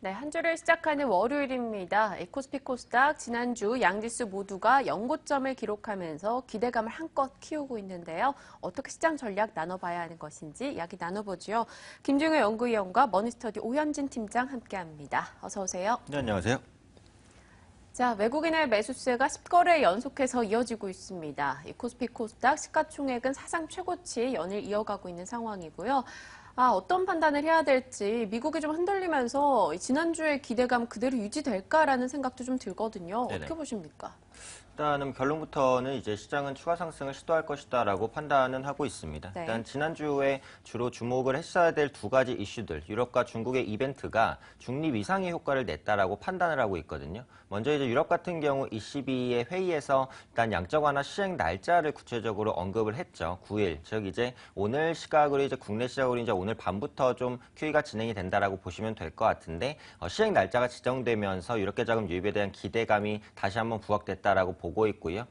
네, 한 주를 시작하는 월요일입니다. 코스피 코스닥 지난주 양지수 모두가 연고점을 기록하면서 기대감을 한껏 키우고 있는데요. 어떻게 시장 전략 나눠봐야 하는 것인지 이야기 나눠보죠. 김중효 연구위원과 머니스터디 오현진 팀장 함께합니다. 어서 오세요. 네, 안녕하세요. 자, 외국인의 매수세가 10거래 연속해서 이어지고 있습니다. 코스피 코스닥 시가총액은 사상 최고치 연일 이어가고 있는 상황이고요. 어떤 판단을 해야 될지 미국이 좀 흔들리면서 지난주의 기대감 그대로 유지될까라는 생각도 좀 들거든요. 네네. 어떻게 보십니까? 일단은 결론부터는 이제 시장은 추가 상승을 시도할 것이다라고 판단은 하고 있습니다. 네. 일단 지난주에 주로 주목을 했어야 될 두 가지 이슈들, 유럽과 중국의 이벤트가 중립 이상의 효과를 냈다라고 판단을 하고 있거든요. 먼저 이제 유럽 같은 경우 ECB의 회의에서 일단 양적 완화 시행 날짜를 구체적으로 언급을 했죠. 9일, 즉 이제 오늘 시각으로 이제 국내 시각으로 이제 오늘 밤부터 좀 QE가 진행이 된다라고 보시면 될 것 같은데 시행 날짜가 지정되면서 유럽 자금 유입에 대한 기대감이 다시 한번 부각됐다라고 보고 있고요.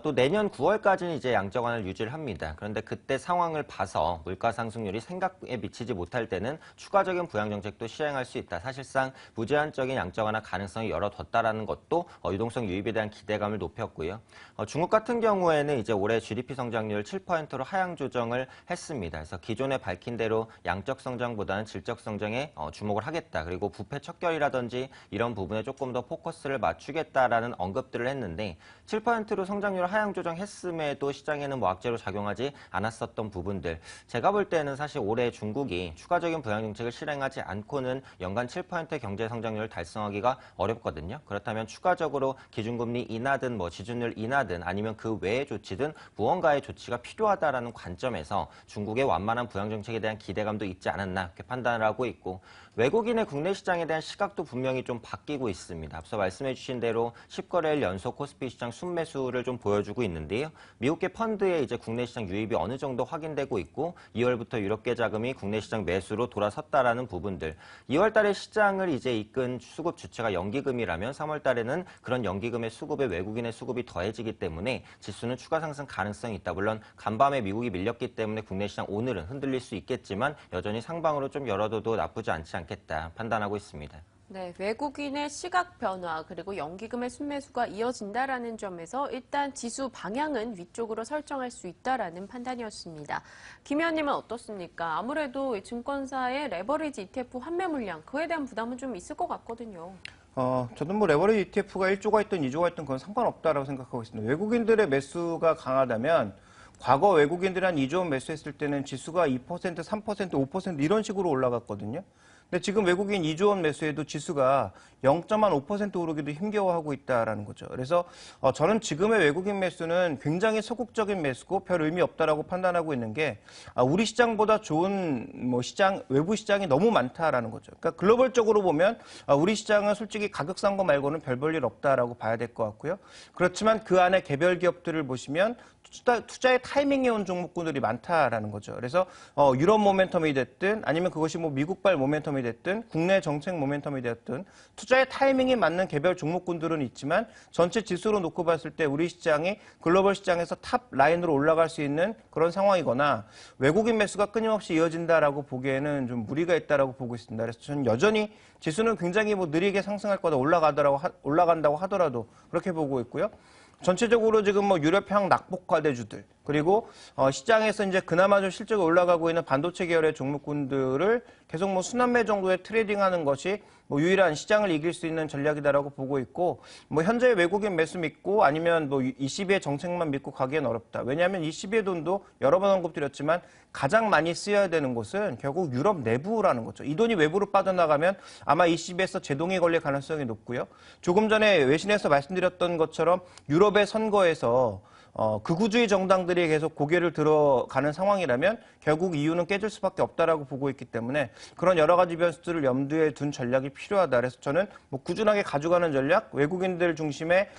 또 내년 9월까지는 이제 양적 완화를 유지를 합니다. 그런데 그때 상황을 봐서 물가 상승률이 생각에 미치지 못할 때는 추가적인 부양 정책도 시행할 수 있다. 사실상 무제한적인 양적 완화 가능성이 열어뒀다라는 것도 유동성 유입에 대한 기대감을 높였고요. 중국 같은 경우에는 이제 올해 GDP 성장률 7%로 하향 조정을 했습니다. 그래서 기존에 밝힌 대로 양적 성장보다는 질적 성장에 주목을 하겠다. 그리고 부패 척결이라든지 이런 부분에 조금 더 포커스를 맞추겠다라는 언급들을 했는데 7%로 성장률 하향 조정했음에도 시장에는 뭐 악재로 작용하지 않았었던 부분들. 제가 볼 때는 사실 올해 중국이 추가적인 부양 정책을 실행하지 않고는 연간 7%의 경제 성장률을 달성하기가 어렵거든요. 그렇다면 추가적으로 기준금리 인하든 뭐 지준율 인하든 아니면 그 외의 조치든 무언가의 조치가 필요하다라는 관점에서 중국의 완만한 부양 정책에 대한 기대감도 있지 않았나 이렇게 판단을 하고 있고 외국인의 국내 시장에 대한 시각도 분명히 좀 바뀌고 있습니다. 앞서 말씀해 주신 대로 10거래일 연속 코스피 시장 순매수를 좀 보여주고 있는데요. 미국계 펀드에 이제 국내 시장 유입이 어느 정도 확인되고 있고 2월부터 유럽계 자금이 국내 시장 매수로 돌아섰다라는 부분들. 2월 달에 시장을 이제 이끈 수급 주체가 연기금이라면 3월 달에는 그런 연기금의 수급에 외국인의 수급이 더해지기 때문에 지수는 추가 상승 가능성이 있다. 물론 간밤에 미국이 밀렸기 때문에 국내 시장 오늘은 흔들릴 수 있겠지만 여전히 상방으로 좀 열어둬도 나쁘지 않지 않겠다 판단하고 있습니다. 네, 외국인의 시각 변화 그리고 연기금의 순매수가 이어진다라는 점에서 일단 지수 방향은 위쪽으로 설정할 수 있다라는 판단이었습니다. 김 의원님은 어떻습니까? 아무래도 이 증권사의 레버리지 ETF 환매 물량 그에 대한 부담은 좀 있을 것 같거든요. 저는 뭐 레버리지 ETF가 1조가 있든 2조가 있든 그건 상관없다라고 생각하고 있습니다. 외국인들의 매수가 강하다면 과거 외국인들이 한 2조 원 매수했을 때는 지수가 2%, 3%, 5% 이런 식으로 올라갔거든요. 근데 지금 외국인 2조 원 매수에도 지수가 0.5% 오르기도 힘겨워하고 있다라는 거죠. 그래서 저는 지금의 외국인 매수는 굉장히 소극적인 매수고 별 의미 없다라고 판단하고 있는 게 우리 시장보다 좋은 뭐 시장 외부 시장이 너무 많다라는 거죠. 그러니까 글로벌적으로 보면 우리 시장은 솔직히 가격 싼 거 말고는 별 볼 일 없다라고 봐야 될 것 같고요. 그렇지만 그 안에 개별 기업들을 보시면 투자의 타이밍에 온 종목군들이 많다라는 거죠. 그래서 유럽 모멘텀이 됐든 아니면 그것이 뭐 미국발 모멘텀이 됐든 국내 정책 모멘텀이 됐든 투자의 타이밍에 맞는 개별 종목군들은 있지만 전체 지수로 놓고 봤을 때 우리 시장이 글로벌 시장에서 탑 라인으로 올라갈 수 있는 그런 상황이거나 외국인 매수가 끊임없이 이어진다라고 보기에는 좀 무리가 있다라고 보고 있습니다. 그래서 저는 여전히 지수는 굉장히 뭐 느리게 상승할 거다 올라간다고 하더라도 그렇게 보고 있고요. 전체적으로 지금 뭐 유럽향 낙폭과대주들 그리고 시장에서 이제 그나마 좀 실적이 올라가고 있는 반도체 계열의 종목군들을 계속 뭐 순환매 정도의 트레이딩하는 것이 뭐 유일한 시장을 이길 수 있는 전략이다라고 보고 있고 뭐 현재 외국인 매수 믿고 아니면 뭐 ECB의 정책만 믿고 가기엔 어렵다. 왜냐하면 ECB의 돈도 여러 번 언급드렸지만 가장 많이 쓰여야 되는 곳은 결국 유럽 내부라는 거죠. 이 돈이 외부로 빠져나가면 아마 ECB에서 제동이 걸릴 가능성이 높고요. 조금 전에 외신에서 말씀드렸던 것처럼 유럽의 선거에서 극우주의 정당들이 계속 고개를 들어가는 상황이라면 결국 EU는 깨질 수밖에 없다라고 보고 있기 때문에 그런 여러 가지 변수들을 염두에 둔 전략이 필요하다. 그래서 저는 뭐 꾸준하게 가져가는 전략, 외국인들 중심의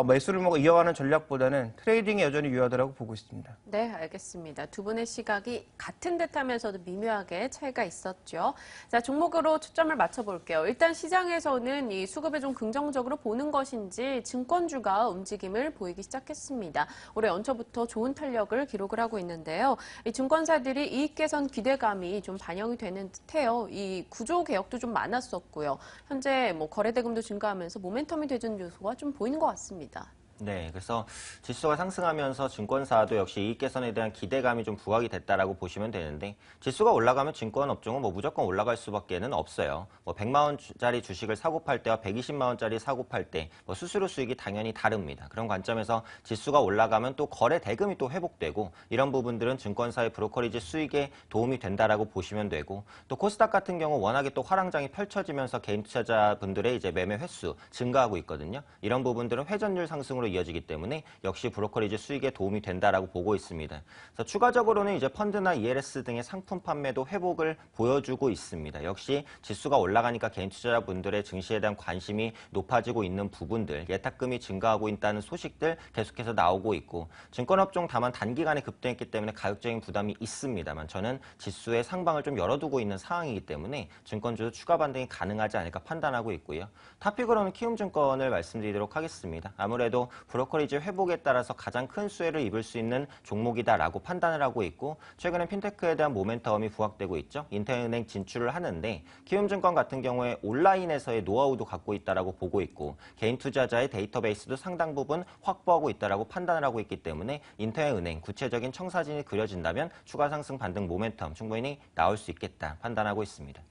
매수를 이어가는 전략보다는 트레이딩이 여전히 유효하다고 보고 있습니다. 네, 알겠습니다. 두 분의 시각이 같은 듯하면서도 미묘하게 차이가 있었죠. 자, 종목으로 초점을 맞춰볼게요. 일단 시장에서는 이 수급을 좀 긍정적으로 보는 것인지 증권주가 움직임을 보이기 시작했습니다. 올해 연초부터 좋은 탄력을 기록을 하고 있는데요. 이 증권사들이 이익 개선 기대감이 좀 반영이 되는 듯해요. 이 구조 개혁도 좀 많았었고요. 현재 뭐 거래 대금도 증가하면서 모멘텀이 되는 요소가 좀 보이는 것 같습니다. 네, 그래서 지수가 상승하면서 증권사도 역시 이익 개선에 대한 기대감이 좀 부각이 됐다라고 보시면 되는데 지수가 올라가면 증권 업종은 뭐 무조건 올라갈 수밖에는 없어요. 뭐 100만 원짜리 주식을 사고 팔 때와 120만 원짜리 사고 팔 때 뭐 수수료 수익이 당연히 다릅니다. 그런 관점에서 지수가 올라가면 또 거래 대금이 또 회복되고 이런 부분들은 증권사의 브로커리지 수익에 도움이 된다라고 보시면 되고 또 코스닥 같은 경우 워낙에 또 화랑장이 펼쳐지면서 개인 투자자분들의 이제 매매 횟수 증가하고 있거든요. 이런 부분들은 회전율 상승으로 이어지기 때문에 역시 브로커리지 수익에 도움이 된다라고 보고 있습니다. 그래서 추가적으로는 이제 펀드나 ELS 등의 상품 판매도 회복을 보여주고 있습니다. 역시 지수가 올라가니까 개인 투자자분들의 증시에 대한 관심이 높아지고 있는 부분들, 예탁금이 증가하고 있다는 소식들 계속해서 나오고 있고 증권업종 다만 단기간에 급등했기 때문에 가격적인 부담이 있습니다만 저는 지수의 상방을 좀 열어두고 있는 상황이기 때문에 증권주도 추가 반등이 가능하지 않을까 판단하고 있고요. 탑픽으로는 키움증권을 말씀드리도록 하겠습니다. 아무래도 브로커리지 회복에 따라서 가장 큰 수혜를 입을 수 있는 종목이다라고 판단을 하고 있고 최근에 핀테크에 대한 모멘텀이 부각되고 있죠. 인터은행 진출을 하는데 키움증권 같은 경우에 온라인에서의 노하우도 갖고 있다라고 보고 있고 개인 투자자의 데이터베이스도 상당 부분 확보하고 있다라고 판단을 하고 있기 때문에 인터은행 구체적인 청사진이 그려진다면 추가 상승 반등 모멘텀 충분히 나올 수 있겠다 판단하고 있습니다.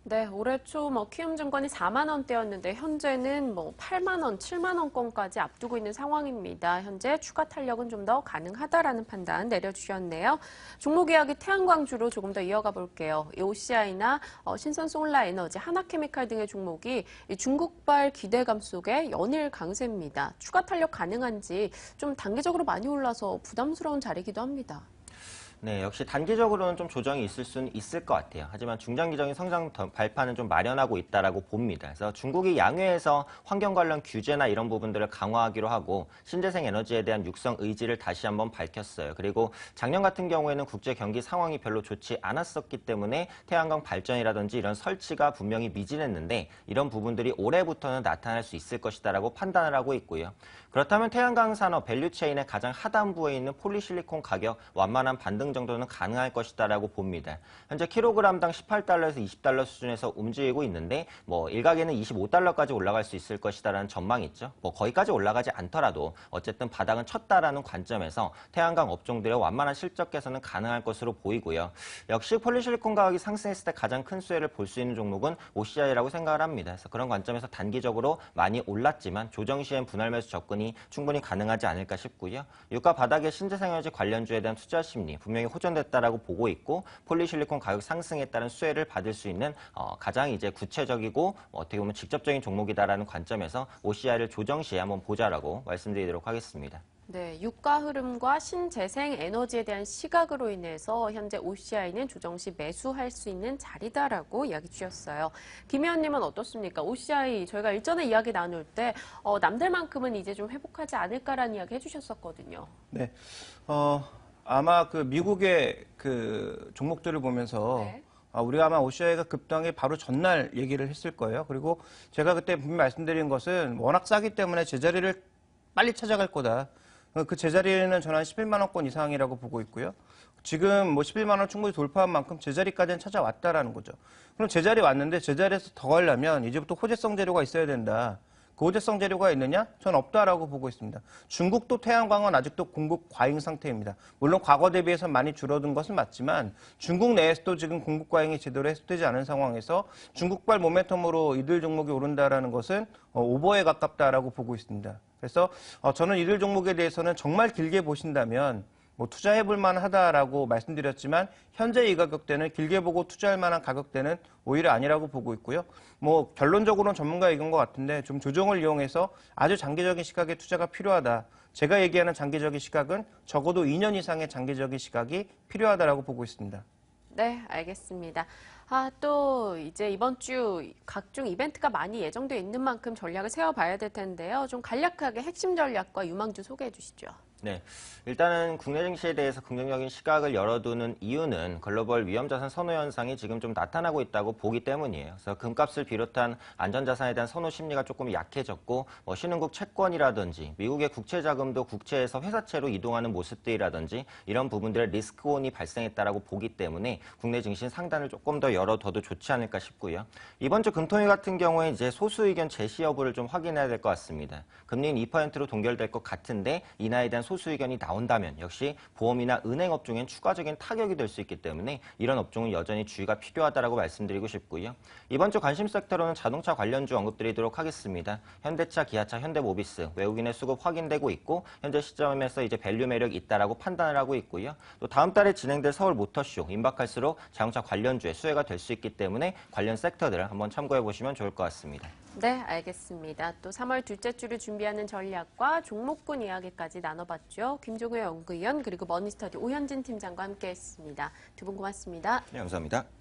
네, 올해 초 키움증권이 4만 원대였는데 현재는 8만 원, 7만 원권까지 앞두고 있는 상황입니다. 현재 추가 탄력은 좀 더 가능하다라는 판단 내려주셨네요. 종목 이야기 태양광주로 조금 더 이어가 볼게요. OCI나 신선솔라에너지, 하나케미칼 등의 종목이 이 중국발 기대감 속에 연일 강세입니다. 추가 탄력 가능한지 좀 단기적으로 많이 올라서 부담스러운 자리이기도 합니다. 네, 역시 단기적으로는 좀 조정이 있을 수는 있을 것 같아요. 하지만 중장기적인 성장 발판은 좀 마련하고 있다라고 봅니다. 그래서 중국이 양회에서 환경 관련 규제나 이런 부분들을 강화하기로 하고 신재생 에너지에 대한 육성 의지를 다시 한번 밝혔어요. 그리고 작년 같은 경우에는 국제 경기 상황이 별로 좋지 않았었기 때문에 태양광 발전이라든지 이런 설치가 분명히 미진했는데 이런 부분들이 올해부터는 나타날 수 있을 것이다라고 판단을 하고 있고요. 그렇다면 태양광 산업 밸류체인의 가장 하단부에 있는 폴리실리콘 가격 완만한 반등 정도는 가능할 것이다라고 봅니다. 현재 킬로그램당 18달러에서 20달러 수준에서 움직이고 있는데 일각에는 25달러까지 올라갈 수 있을 것이다라는 전망이 있죠. 거기까지 올라가지 않더라도 어쨌든 바닥은 쳤다라는 관점에서 태양광 업종들의 완만한 실적 개선은 가능할 것으로 보이고요. 역시 폴리실리콘 가격이 상승했을 때 가장 큰 수혜를 볼 수 있는 종목은 OCI라고 생각을 합니다. 그래서 그런 관점에서 단기적으로 많이 올랐지만 조정 시엔 분할 매수 접근이 충분히 가능하지 않을까 싶고요. 유가 바닥의 신재생에너지 관련주에 대한 투자 심리 분명히 호전됐다라고 보고 있고 폴리실리콘 가격 상승에 따른 수혜를 받을 수 있는 가장 이제 구체적이고 어떻게 보면 직접적인 종목이다라는 관점에서 OCI를 조정 시에 한번 보자라고 말씀드리도록 하겠습니다. 네, 유가 흐름과 신재생 에너지에 대한 시각으로 인해서 현재 OCI는 조정 시 매수할 수 있는 자리다라고 이야기 주셨어요. 김 의원님은 어떻습니까? OCI 저희가 일전에 이야기 나눌 때 남들만큼은 이제 좀 회복하지 않을까라는 이야기 해주셨었거든요. 네, 아마 그 미국의 그 종목들을 보면서 네. 우리가 아마 OCI가 급등하기 바로 전날 얘기를 했을 거예요. 그리고 제가 그때 분명히 말씀드린 것은 워낙 싸기 때문에 제자리를 빨리 찾아갈 거다. 그 제자리는 저는 한 11만 원권 이상이라고 보고 있고요. 지금 11만 원 충분히 돌파한 만큼 제자리까지는 찾아왔다라는 거죠. 그럼 제자리 왔는데 제자리에서 더 가려면 이제부터 호재성 재료가 있어야 된다. 그 호재성 재료가 있느냐? 전 없다라고 보고 있습니다. 중국도 태양광은 아직도 공급 과잉 상태입니다. 물론 과거 대비해서 많이 줄어든 것은 맞지만 중국 내에서도 지금 공급 과잉이 제대로 해소되지 않은 상황에서 중국발 모멘텀으로 이들 종목이 오른다라는 것은 오버에 가깝다라고 보고 있습니다. 그래서 저는 이들 종목에 대해서는 정말 길게 보신다면 투자해볼 만하다라고 말씀드렸지만 현재 이 가격대는 길게 보고 투자할 만한 가격대는 오히려 아니라고 보고 있고요. 결론적으로는 전문가 얘기인 것 같은데 좀 조정을 이용해서 아주 장기적인 시각의 투자가 필요하다. 제가 얘기하는 장기적인 시각은 적어도 2년 이상의 장기적인 시각이 필요하다라고 보고 있습니다. 네, 알겠습니다. 또 이제 이번 주 각종 이벤트가 많이 예정되어 있는 만큼 전략을 세워봐야 될 텐데요. 좀 간략하게 핵심 전략과 유망주 소개해 주시죠. 네. 일단은 국내 증시에 대해서 긍정적인 시각을 열어두는 이유는 글로벌 위험자산 선호 현상이 지금 좀 나타나고 있다고 보기 때문이에요. 그래서 금값을 비롯한 안전자산에 대한 선호 심리가 조금 약해졌고, 신흥국 채권이라든지 미국의 국채 자금도 국채에서 회사채로 이동하는 모습들이라든지 이런 부분들의 리스크온이 발생했다라고 보기 때문에 국내 증시 상단을 조금 더 열어둬도 좋지 않을까 싶고요. 이번 주 금토일 같은 경우에 이제 소수 의견 제시 여부를 좀 확인해야 될 것 같습니다. 금리는 2%로 동결될 것 같은데 이나에 대한 소수 의견이 나온다면 역시 보험이나 은행 업종엔 추가적인 타격이 될 수 있기 때문에 이런 업종은 여전히 주의가 필요하다라고 말씀드리고 싶고요. 이번 주 관심 섹터로는 자동차 관련주 언급드리도록 하겠습니다. 현대차, 기아차, 현대모비스 외국인의 수급 확인되고 있고 현재 시점에서 이제 밸류 매력 있다라고 판단을 하고 있고요. 또 다음 달에 진행될 서울 모터쇼 임박할수록 자동차 관련주의 수혜가 될 수 있기 때문에 관련 섹터들을 한번 참고해 보시면 좋을 것 같습니다. 네, 알겠습니다. 또 3월 둘째 주를 준비하는 전략과 종목군 이야기까지 나눠봤죠. 김종우 연구위원 그리고 머니스터디 오현진 팀장과 함께했습니다. 두 분 고맙습니다. 네, 감사합니다.